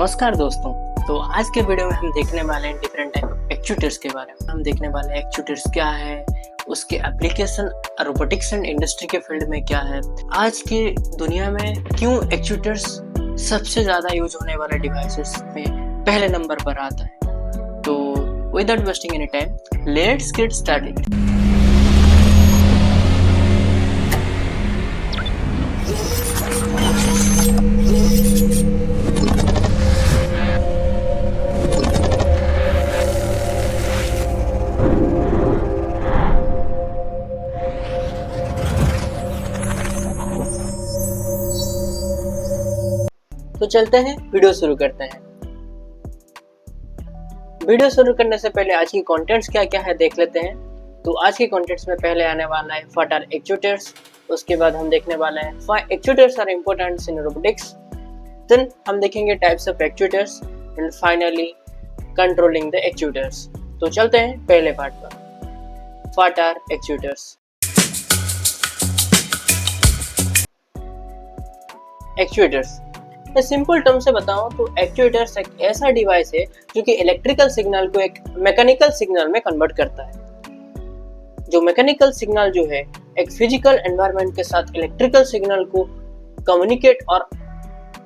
नमस्कार दोस्तों। तो आज के वीडियो में हम देखने वाले हैं डिफरेंट टाइप ऑफ एक्चुएटर्स के बारे में। हम देखने वाले हैं एक्चुएटर्स क्या है, उसके एप्लीकेशन रोबोटिक्स एंड इंडस्ट्री के फील्ड में क्या है, आज की दुनिया में क्यों एक्चुएटर्स सबसे ज़्यादा यूज होने वाले डिवाइसेस में पहले नंबर पर आता है। तो without wasting any time let's get started. तो चलते हैं, वीडियो शुरू करते हैं। वीडियो शुरू करने से पहले आज की कंटेंट्स क्या क्या है देख लेते हैं। तो आज के कंटेंट्स में पहले आने वाला है व्हाट आर एक्चुएटर्स, उसके बाद हम देखने वाले हैं why actuators are important in robotics, then हम देखेंगे types of actuators and finally controlling the actuators. तो चलते हैं पहले पार्ट पर, what are actuators. Actuators simple term से बताऊं तो एक्चुएटर्स एक ऐसा डिवाइस है जो कि इलेक्ट्रिकल सिग्नल को एक मैकेनिकल सिग्नल में कन्वर्ट करता है। जो मैकेनिकल सिग्नल जो है एक फिजिकल एनवायरनमेंट के साथ इलेक्ट्रिकल सिग्नल को कम्युनिकेट और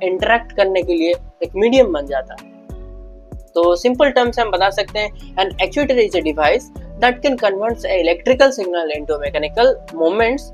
इंटरेक्ट करने के लिए एक मीडियम बन जाता है। तो सिंपल टर्म से हम बता सकते हैं an actuator is a device that can convert a electrical signal into mechanical movements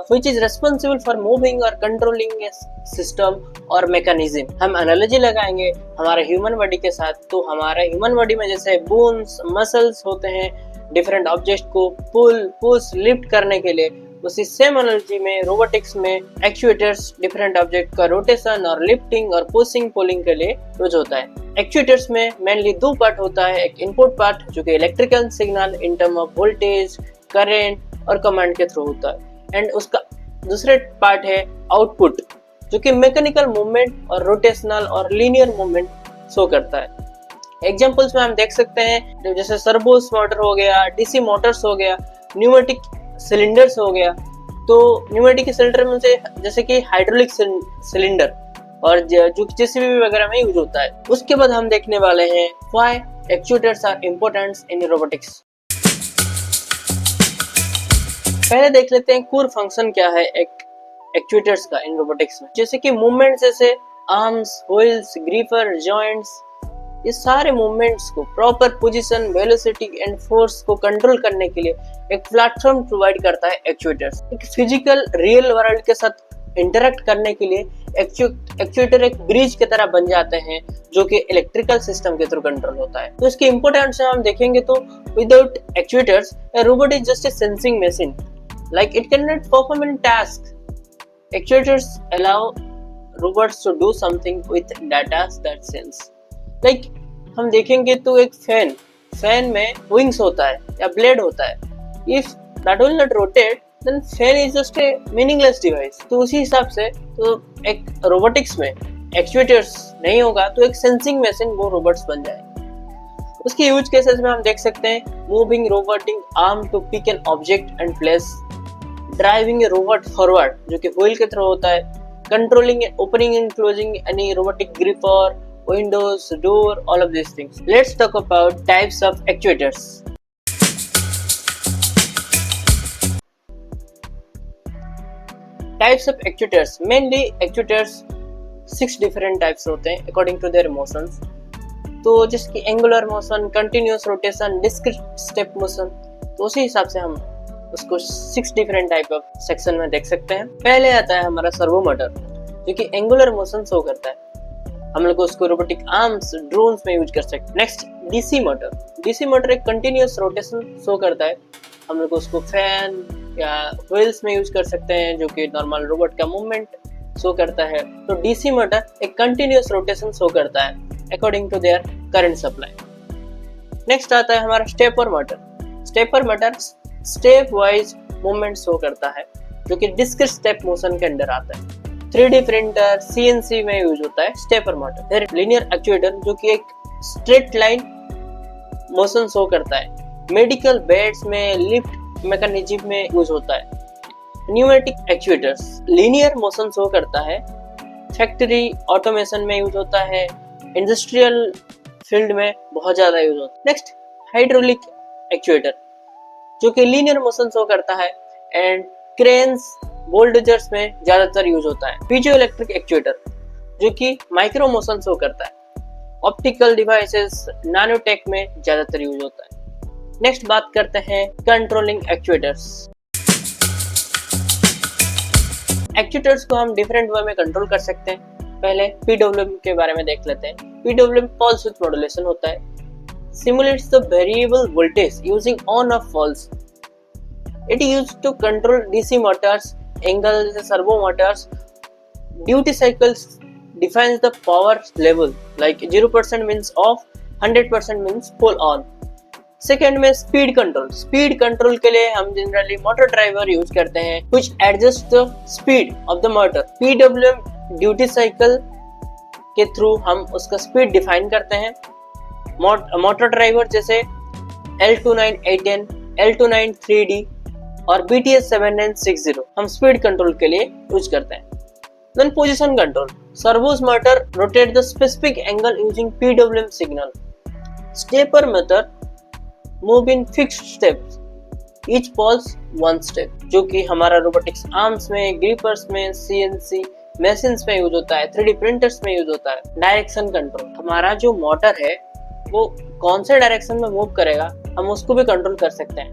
which is responsible for moving or controlling a system or mechanism। हम एनालॉजी लगाएंगे हमारे ह्यूमन बॉडी के साथ। तो हमारे ह्यूमन बॉडी में जैसे बोन्स मसल्स होते हैं डिफरेंट ऑब्जेक्ट को पुल पुश लिफ्ट करने के लिए, उसी सेम एनालॉजी में रोबोटिक्स में एक्चुएटर्स डिफरेंट ऑब्जेक्ट का रोटेशन और लिफ्टिंग और पुशिंग पुलिंग के लिए यूज होता है। एक्चुएटर्स में मेनली दो पार्ट होता है, एक इनपुट पार्ट जो कि electrical signal in term of voltage current और कमांड के थ्रू होता है, एंड उसका दूसरे पार्ट है आउटपुट जो कि मैकेनिकल मूवमेंट और रोटेशनल और लीनियर मूवमेंट शो करता है। एग्जांपल्स में हम देख सकते हैं जैसे सर्वोस मोटर हो गया, डीसी मोटर्स हो गया, न्यूमेटिक सिलेंडर्स हो गया। तो न्यूमेटिक सिलेंडर में से जैसे कि हाइड्रोलिक सिलेंडर और जो जेसीबी वगैरह में यूज होता है। उसके बाद हम देखने वाले हैं why actuators are important in robotics. पहले देख लेते हैं कोर फंक्शन क्या है एक एक्चुएटर्स का इन रोबोटिक्स में। जैसे कि मूवमेंट्स जैसे आर्म्स, व्हील्स, ग्रिपर, जॉइंट्स, ये सारे मूवमेंट्स को proper position, velocity and force को कंट्रोल करने के लिए एक प्लेटफॉर्म प्रोवाइड करता है एक्चुएटर्स। एक फिजिकल रियल वर्ल्ड के साथ इंटरेक्ट करने के लिए एक्चुएटर एक ब्रिज की तरह बन जाते हैं जो कि इलेक्ट्रिकल सिस्टम के थ्रू कंट्रोल होता है। तो इसकी इंपॉर्टेंस हम देखेंगे तो without actuators a robot is just a sensing machine, like it cannot perform any task. Actuators allow robots to do something with data that sense. Like हम देखेंगे तो एक फैन में wings होता है या blade होता है। If that will not rotate, then fan is just a meaningless device. तो उसी हिसाब से तो एक रोबोटिक्स में एक्चुएटर्स नहीं होगा तो एक सेंसिंग मशीन वो रोबोट्स बन जाए। उसके यूज केसेस में हम देख सकते हैं moving robotic arm to pick an object and place, driving a robot forward जो कि व्हील के थ्रू होता है, controlling opening and closing any robotic gripper, windows, door, all of this things. Let's talk about types of actuators. Types of actuators, mainly actuators 6 different types होते हैं according to their motions. तो जिसकी angular motion, continuous rotation, discrete step motion, तो उसी हिसाब से हम उसको 6 डिफरेंट टाइप ऑफ सेक्शन में देख सकते हैं। पहले आता है हमारा सर्वो मोटर जो कि एंगुलर मोशन शो करता है। हम लोग उसको रोबोटिक आर्म्स, ड्रोन्स में यूज कर सकते हैं। नेक्स्ट डीसी मोटर एक कंटिन्यूअस रोटेशन शो करता है। हम लोग उसको फैन या व्हील्स में यूज कर सकते हैं जो कि नॉर्मल रोबोट का मूवमेंट शो करता है। तो डीसी मोटर एक कंटिन्यूअस रोटेशन शो करता है according to their current supply. Next आता है हमारा stepper motor stepwise movement show करता है जो कि डिस्क्रीट स्टेप मोशन के अंडर आता है। 3D प्रिंटर, CNC में यूज होता है स्टेपर मोटर। फिर लीनियर एक्चुएटर जो कि एक स्ट्रेट लाइन मोशन शो करता है। मेडिकल बेड्स में, लिफ्ट मैकेनिज्म में यूज होता है। Pneumatic actuators linear motion show करता है, फैक्ट्री ऑटोमेशन में यूज होता है, इंडस्ट्रियल फील्ड में बहुत ज़्यादा यूज होता है। नेक्स्ट हाइड्रोलिक एक्चुएटर, जो कि लीनियर मोशन शो करता है एंड क्रेन्स बुलडोजर्स में ज़्यादातर यूज होता है। पीजो इलेक्ट्रिक एक्चुएटर, जो कि माइक्रो मोशन शो करता है। ऑप्टिकल डिवाइसेस नानोटेक में ज़्यादातर यूज होता है। नेक्स्ट बात करते हैं कंट्रोलिंग एक्चुएटर्स। एक्चुएटर्स को हम डिफरेंट वे में कंट्रोल कर सकते हैं। पहले PWM के बारे में देख लेते हैं। PWM पल्स विद मॉड्यूलेशन होता है, simulates the variable voltage using on-off pulse. It used to control DC motors, angle जैसे servo motors. Duty cycles defines the power level, like 0% means off, 100% means full on. Second में speed control. Speed control के लिए हम generally motor driver use करते हैं, which adjust the speed of the motor. PWM duty cycle के through हम उसका speed define करते हैं। मोटर ड्राइवर जैसे L298N, L293D और BTS 7960 हम स्पीड कंट्रोल के लिए यूज करते हैं। Then position control, servos motor rotate the specific angle using PWM signal. Stepper method move in fixed steps, each pulse one step, जो कि हमारा रोबोटिक्स आर्म्स में, ग्रिपर्स में, CNC मशीन्स में यूज होता है, 3D प्रिंटर्स में यूज होता है। डायरेक्शन कंट्रोल, हमारा जो मोटर है वो कौन से डायरेक्शन में मूव करेगा हम उसको भी कंट्रोल कर सकते हैं।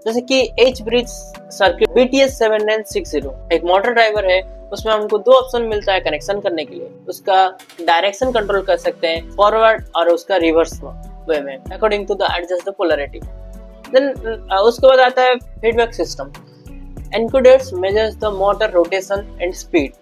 जैसे कि H ब्रिज सर्किट BTS 7960 एक मोटर ड्राइवर है, उसमें हमको दो ऑप्शन मिलता है कनेक्शन करने के लिए। उसका डायरेक्शन कंट्रोल कर सकते हैं फॉरवर्ड और उसका रिवर्स वे में, according to the adjust the polarity. Then उसके बाद आता है feedback system. Encoders measures the motor rotation and speed.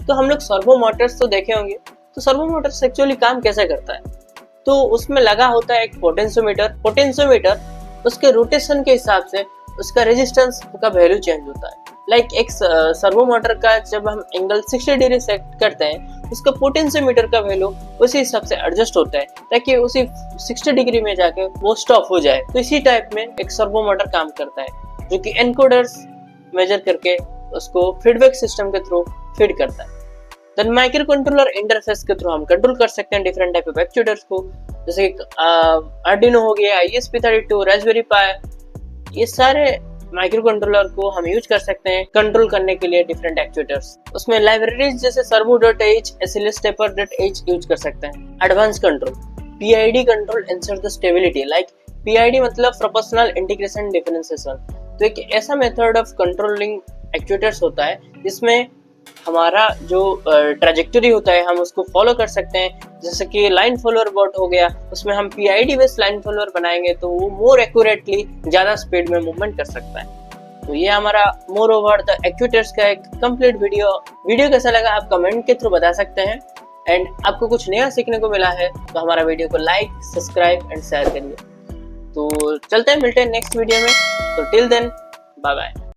तो हम लोग सर्वो मोटर्स तो देखे होंगे, तो सर्वो मोटर्स एक्चुअली काम कैसे करता है, तो उसमें लगा होता है एक पोटेंशियोमीटर उसके रोटेशन के हिसाब से उसका रेजिस्टेंस का वैल्यू चेंज होता है। लाइक एक सर्वो मोटर का जब हम एंगल 60 डिग्री सेट करते हैं, उसका पोटेंशियोमीटर का वैल्यू उसी हिसाब से एडजस्ट होता है ताकि उसी 60 डिग्री में जाके वो स्टॉप हो जाए। तो इसी टाइप में एक सर्वो मोटर काम करता है, जो कि एनकोडर्स मेजर करके उसको फीडबैक सिस्टम के थ्रू फीड करता है। देन माइक्रो कंट्रोलर इंटरफेस के थ्रू हम कंट्रोल कर सकते हैं डिफरेंट टाइप ऑफ एक्चुएटर्स को, जैसे आर्डिनो हो गया, ESP32, रास्पबेरी पाई, ये सारे माइक्रो कंट्रोलर को हम यूज कर सकते हैं कंट्रोल करने के लिए डिफरेंट एक्चुएटर्स। उसमें लाइब्रेरीज जैसे servo.h, oscilloscope.h यूज कर सकते हैं। Advance control, PID control insert the stability, like PID मतलब प्रोपोर्शनल इंटीग्रेशन डिफरेंशिएशन। तो एक ऐसा मेथड ऑफ कंट्रोलिंग एक्चुएटर्स होता है जिसमें हमारा जो ट्रैजेक्टरी होता है हम उसको फॉलो कर सकते हैं। जैसे कि लाइन फॉलोअर बोट हो गया, उसमें हम PID बेस्ड लाइन फॉलोअर बनाएंगे तो वो मोर एक्यूरेटली ज्यादा स्पीड में मूवमेंट कर सकता है। तो ये हमारा मोर ओवर द एक्चुएटर्स का एक कंप्लीट वीडियो कैसा लगा आप कमेंट के थ्रू बता सकते हैं। एंड आपको कुछ नया सीखने को मिला है तो हमारा वीडियो को लाइक, सब्सक्राइब एंड शेयर करिए। तो चलते हैं, मिलते हैं नेक्स्ट वीडियो में। तो टिल देन बाय बाय।